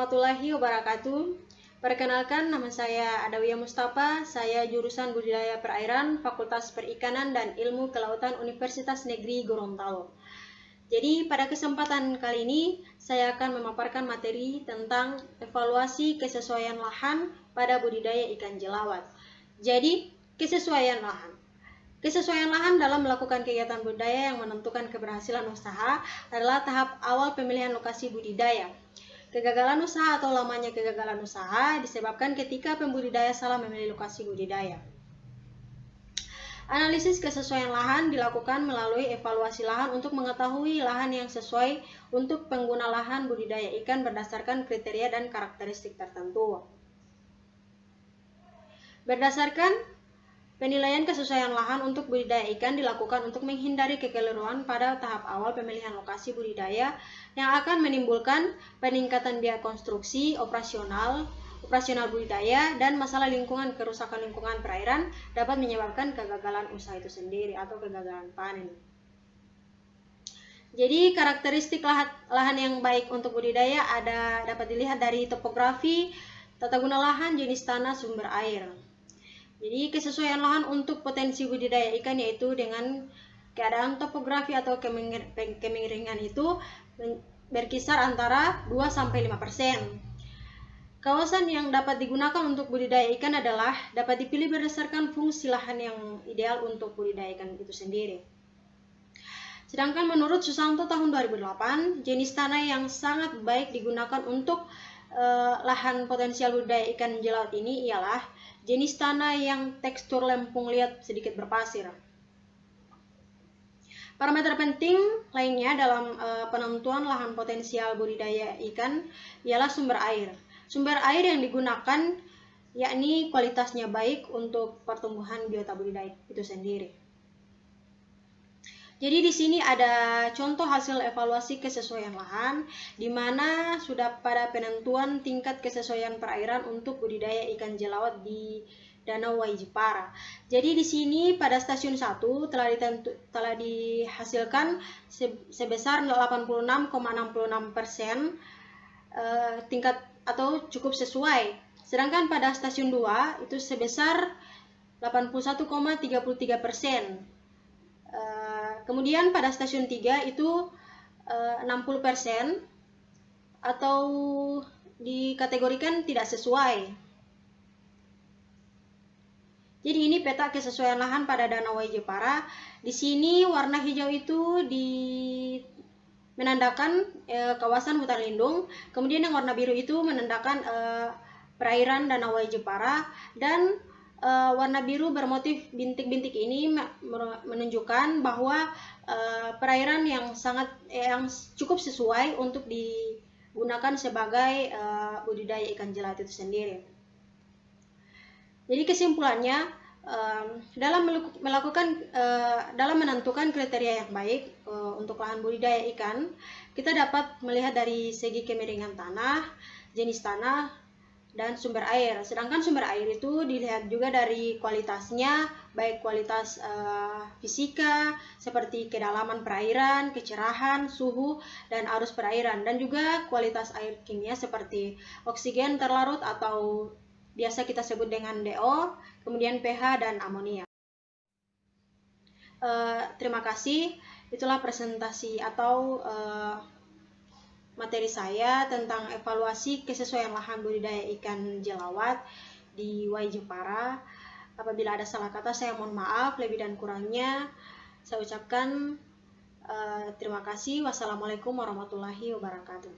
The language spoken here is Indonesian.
warahmatullahi wabarakatuh. Perkenalkan, nama saya Adawiyah Mustafa. Saya jurusan Budidaya Perairan, Fakultas Perikanan dan Ilmu Kelautan Universitas Negeri Gorontalo. Jadi, pada kesempatan kali ini, saya akan memaparkan materi tentang evaluasi kesesuaian lahan pada budidaya ikan jelawat. Jadi, kesesuaian lahan. Kesesuaian lahan dalam melakukan kegiatan budidaya yang menentukan keberhasilan usaha adalah tahap awal pemilihan lokasi budidaya. Kegagalan usaha atau lamanya kegagalan usaha disebabkan ketika pembudidaya salah memilih lokasi budidaya. Analisis kesesuaian lahan dilakukan melalui evaluasi lahan untuk mengetahui lahan yang sesuai untuk pengguna lahan budidaya ikan berdasarkan kriteria dan karakteristik tertentu. Berdasarkan penilaian kesesuaian lahan untuk budidaya ikan dilakukan untuk menghindari kekeliruan pada tahap awal pemilihan lokasi budidaya yang akan menimbulkan peningkatan biaya konstruksi, operasional budidaya, dan masalah lingkungan. Kerusakan lingkungan perairan dapat menyebabkan kegagalan usaha itu sendiri atau kegagalan panen. Jadi karakteristik lahan yang baik untuk budidaya dapat dilihat dari topografi, tata guna lahan, jenis tanah, sumber air. Jadi kesesuaian lahan untuk potensi budidaya ikan yaitu dengan keadaan topografi atau kemiringan itu berkisar antara 2-5%. Kawasan yang dapat digunakan untuk budidaya ikan adalah dapat dipilih berdasarkan fungsi lahan yang ideal untuk budidaya ikan itu sendiri. Sedangkan menurut Susanto tahun 2008, jenis tanah yang sangat baik digunakan untuk lahan potensial budidaya ikan jelawat ini ialah jenis tanah yang tekstur lempung liat sedikit berpasir. Parameter penting lainnya dalam penentuan lahan potensial budidaya ikan ialah sumber air. Sumber air yang digunakan yakni kualitasnya baik untuk pertumbuhan biota budidaya itu sendiri. Jadi di sini ada contoh hasil evaluasi kesesuaian lahan, di mana sudah pada penentuan tingkat kesesuaian perairan untuk budidaya ikan jelawat di Danau Wai Jepara. Jadi di sini pada stasiun 1 telah dihasilkan sebesar 86,66% tingkat atau cukup sesuai. Sedangkan pada stasiun 2 itu sebesar 81,33%. Kemudian pada stasiun 3 itu 60% atau dikategorikan tidak sesuai. Jadi ini peta kesesuaian lahan pada Danau Wai Jepara. Di sini warna hijau itu menandakan kawasan hutan lindung, kemudian yang warna biru itu menandakan perairan Danau Wai Jepara, dan warna biru bermotif bintik-bintik ini menunjukkan bahwa perairan yang cukup sesuai untuk digunakan sebagai budidaya ikan jelawat itu sendiri. Jadi kesimpulannya, dalam menentukan kriteria yang baik untuk lahan budidaya ikan, kita dapat melihat dari segi kemiringan tanah, jenis tanah, dan sumber air. Sedangkan sumber air itu dilihat juga dari kualitasnya, baik kualitas fisika seperti kedalaman perairan, kecerahan, suhu, dan arus perairan, dan juga kualitas air kimia seperti oksigen terlarut atau biasa kita sebut dengan DO, kemudian pH dan amonia. Terima kasih. Itulah presentasi atau materi saya tentang evaluasi kesesuaian lahan budidaya ikan jelawat di Wai Jepara. Apabila ada salah kata, saya mohon maaf. Lebih dan kurangnya saya ucapkan terima kasih. Wassalamualaikum warahmatullahi wabarakatuh.